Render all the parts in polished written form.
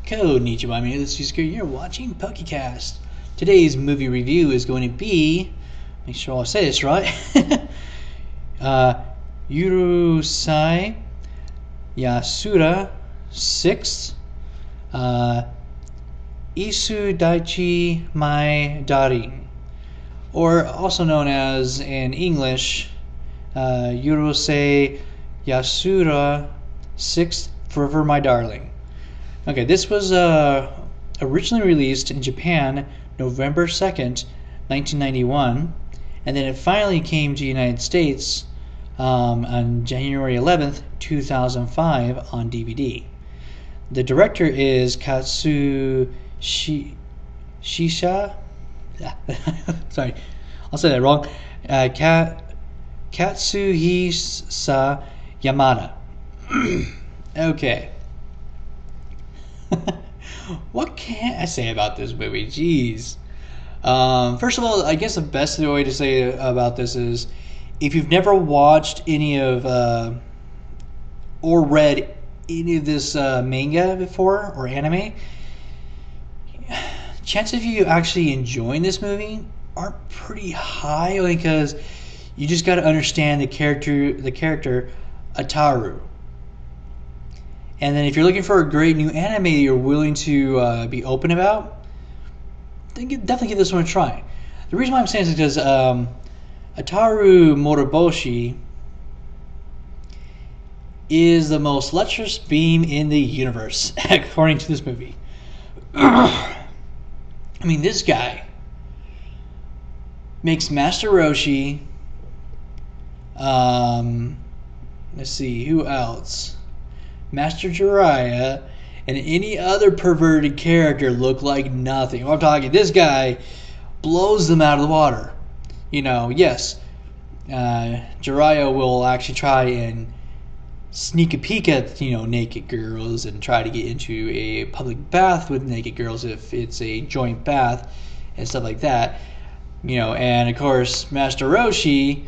Konnichiwa, my name is Itsudatte. You're watching PokeCast. Today's movie review is going to be, make sure I say this right, Urusei Yatsura 6, Itsudatte mai dârin, or also known as in English, Urusei Yatsura 6, Forever My Darling. Okay, this was originally released in Japan November 2nd, 1991, and then it finally came to the United States on January 11th, 2005 on DVD. The director is Katsuhisa. Sorry, I'll say that wrong. Katsuhisa Yamada. Okay. What can I say about this movie? Jeez. First of all, I guess the best way to say about this is, if you've never watched any of or read any of this manga before or anime, chances of you actually enjoying this movie are pretty high, because you just got to understand the character Ataru. And then if you're looking for a great new anime you're willing to be open about, then definitely give this one a try. The reason why I'm saying this is because Ataru Moroboshi is the most lecherous beam in the universe, according to this movie. I mean, this guy makes Master Roshi, let's see, who else? Master Jiraiya, and any other perverted character look like nothing. I'm talking, this guy blows them out of the water. You know, yes, Jiraiya will actually try and sneak a peek at, naked girls and try to get into a public bath with naked girls if it's a joint bath and stuff like that. And of course, Master Roshi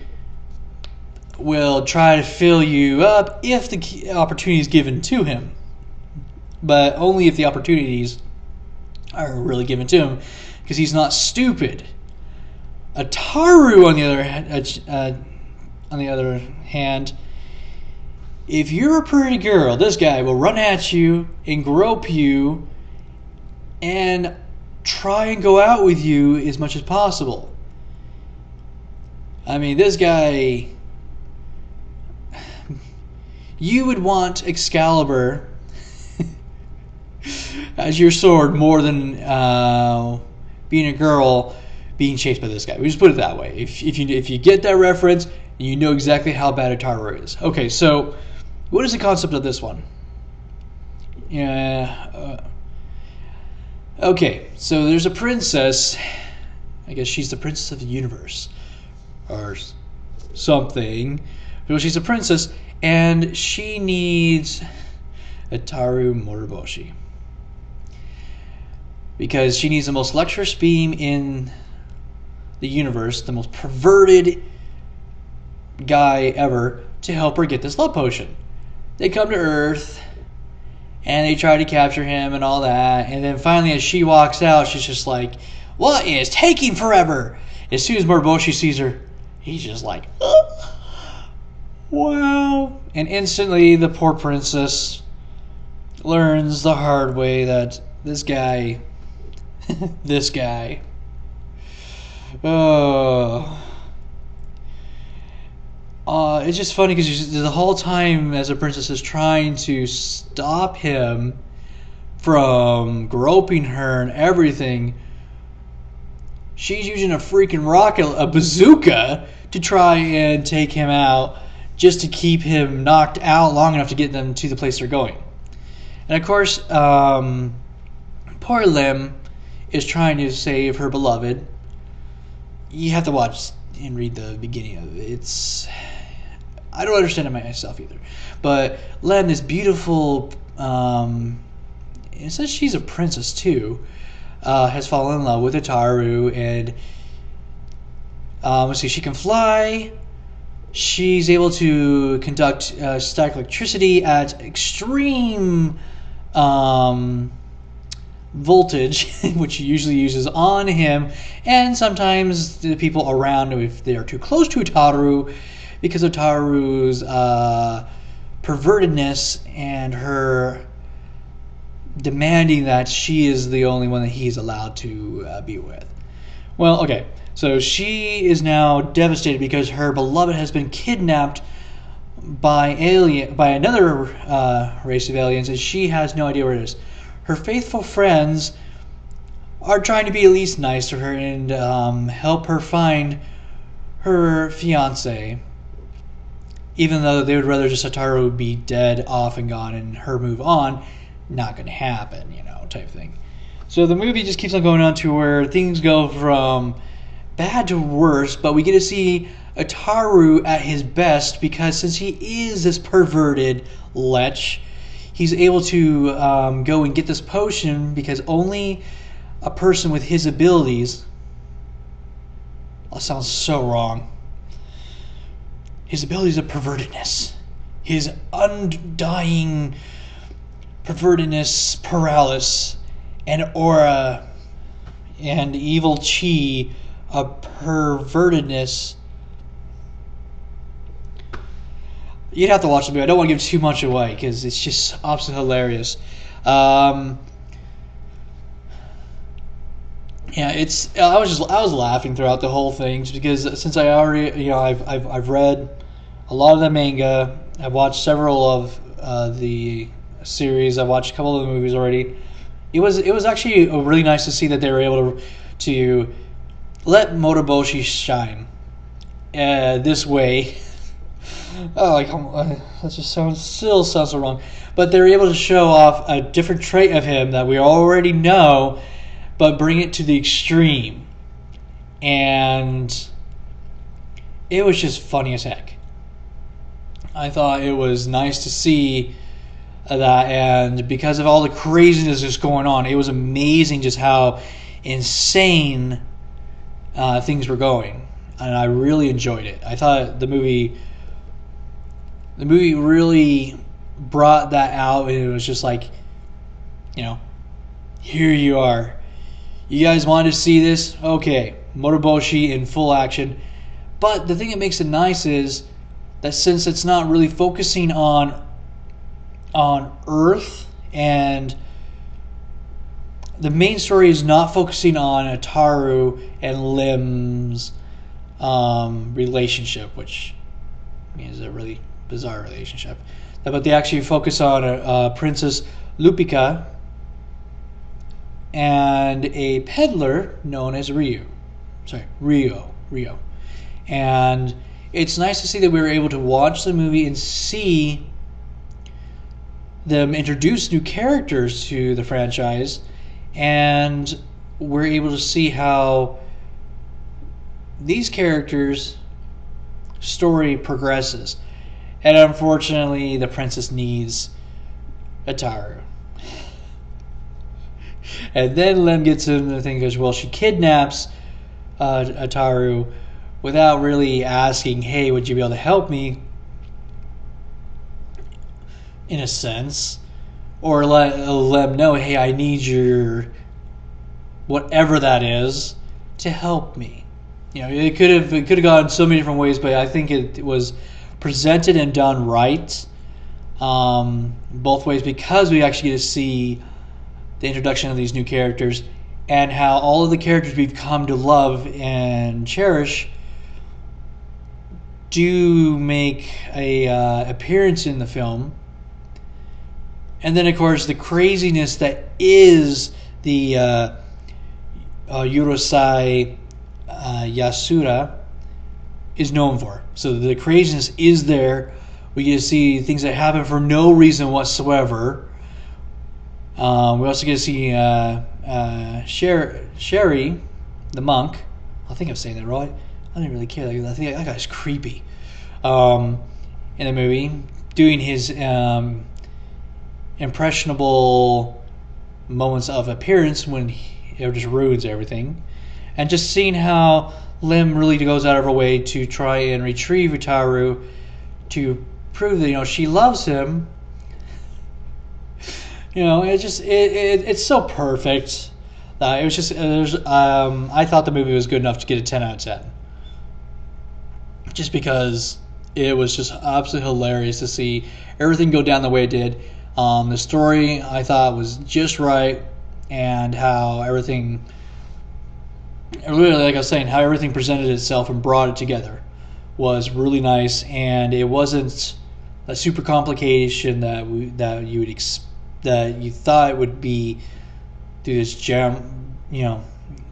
will try to fill you up if the opportunity is given to him, but only if the opportunities are really given to him, because he's not stupid. Ataru, on the other hand, if you're a pretty girl, this guy will run at you and grope you and try and go out with you as much as possible. I mean, this guy, you would want Excalibur as your sword more than being a girl being chased by this guy. We just put it that way. If you get that reference, you know exactly how bad Ataru is. Okay, so what is the concept of this one? Okay, so there's a princess. I guess she's the princess of the universe, or something. Well, she's a princess, and she needs Ataru Moroboshi, because she needs the most lecherous beam in the universe, the most perverted guy ever, to help her get this love potion. They come to Earth, and they try to capture him and all that, and then finally as she walks out, she's just like, "What is taking forever?" As soon as Moroboshi sees her, he's just like, "Oh, wow." And instantly the poor princess learns the hard way that this guy, it's just funny because the whole time as a princess is trying to stop him from groping her and everything, she's using a freaking rocket, a bazooka, to try and take him out, just to keep him knocked out long enough to get them to the place they're going. And of course, poor Lim is trying to save her beloved. You have to watch and read the beginning of it. I don't understand it myself either. But Lim, this beautiful, it says she's a princess too, has fallen in love with Ataru, and let's see, she can fly. She's able to conduct static electricity at extreme voltage, which he usually uses on him, and sometimes the people around him if they are too close to Utaru, because of Utaru's pervertedness and her demanding that she is the only one that he's allowed to be with. Well, okay, so she is now devastated because her beloved has been kidnapped by another race of aliens, and she has no idea where it is. Her faithful friends are trying to be at least nice to her and help her find her fiance, even though they would rather just Utaru be dead, off and gone, and her move on. Not going to happen, type thing. So the movie just keeps on going on to where things go from bad to worse, but we get to see Utaru at his best because since he is this perverted lech, he's able to go and get this potion because only a person with his abilities... That sounds so wrong. His abilities of pervertedness. His undying pervertedness, paralysis, and aura, and evil chi of pervertedness. You'd have to watch the movie. I don't want to give too much away because it's just absolutely hilarious. Yeah, I was laughing throughout the whole thing just because since I already I've read a lot of the manga. I've watched several of the series. I've watched a couple of the movies already. It was actually really nice to see that they were able to let Motoboshi shine this way. That just still sounds so wrong. But they're able to show off a different trait of him that we already know, but bring it to the extreme. And it was just funny as heck. I thought it was nice to see that, and because of all the craziness that's going on, it was amazing just how insane things were going. And I really enjoyed it. I thought the movie really brought that out, and it was just like, here you are. You guys wanted to see this? Okay, Motoboshi in full action. But the thing that makes it nice is that since it's not really focusing on Earth, and the main story is not focusing on Utaru and Lim's relationship, which is a really bizarre relationship. But they actually focus on Princess Lupika and a peddler known as Rio. And it's nice to see that we were able to watch the movie and see them introduce new characters to the franchise, and we're able to see how these characters' story progresses. And unfortunately, the princess needs Utaru. And then Lim gets in the thing goes, well, she kidnaps Utaru without really asking, hey, would you be able to help me? In a sense. Or let Lim know, hey, I need your whatever that is to help me. It could have gone so many different ways, but I think it was presented and done right both ways, because we actually get to see the introduction of these new characters and how all of the characters we've come to love and cherish do make a appearance in the film. And then, of course, the craziness that is the Urusei Yatsura is known for. So the craziness is there. We get to see things that happen for no reason whatsoever. We also get to see Sherry, the monk. I think I'm saying that right. I didn't really care. I think that guy's creepy. In the movie, doing his impressionable moments of appearance when it just ruins everything, and just seeing how Lim really goes out of her way to try and retrieve Utaru to prove that she loves him, It's so perfect. It was just I thought the movie was good enough to get a 10 out of 10. Just because it was just absolutely hilarious to see everything go down the way it did. The story I thought was just right, and how everything, really, like I was saying, how everything presented itself and brought it together was really nice, and it wasn't a super complication that you thought it would be through this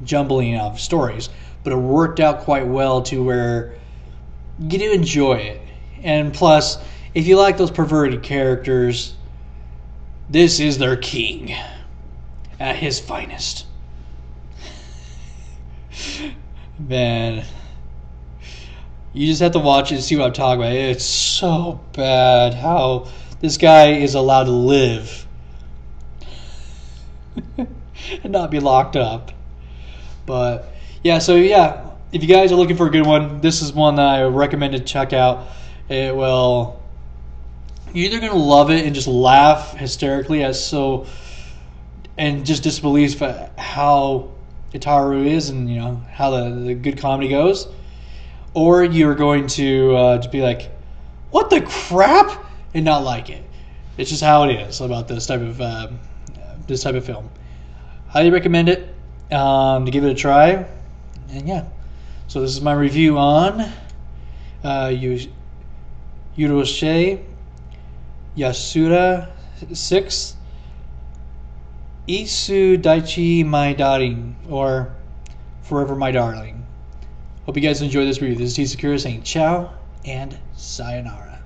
jumbling of stories, but it worked out quite well to where you get to enjoy it. And plus, if you like those perverted characters, this is their king at his finest. Man, you just have to watch it to see what I'm talking about. It's so bad how this guy is allowed to live and not be locked up. But yeah, if you guys are looking for a good one, this is one that I recommend to check out. It will, you're either gonna love it and just laugh hysterically and just disbelief at how Itaru is, and how the good comedy goes, or you're going to be like, what the crap, and not like it. It's just how it is about this type of film. Highly recommend it, to give it a try. And yeah, so this is my review on Urusei Yatsura 6 Itsudatte mai dârin, or Forever My Darling. Hope you guys enjoy this review. This is T. Sakura saying ciao and sayonara.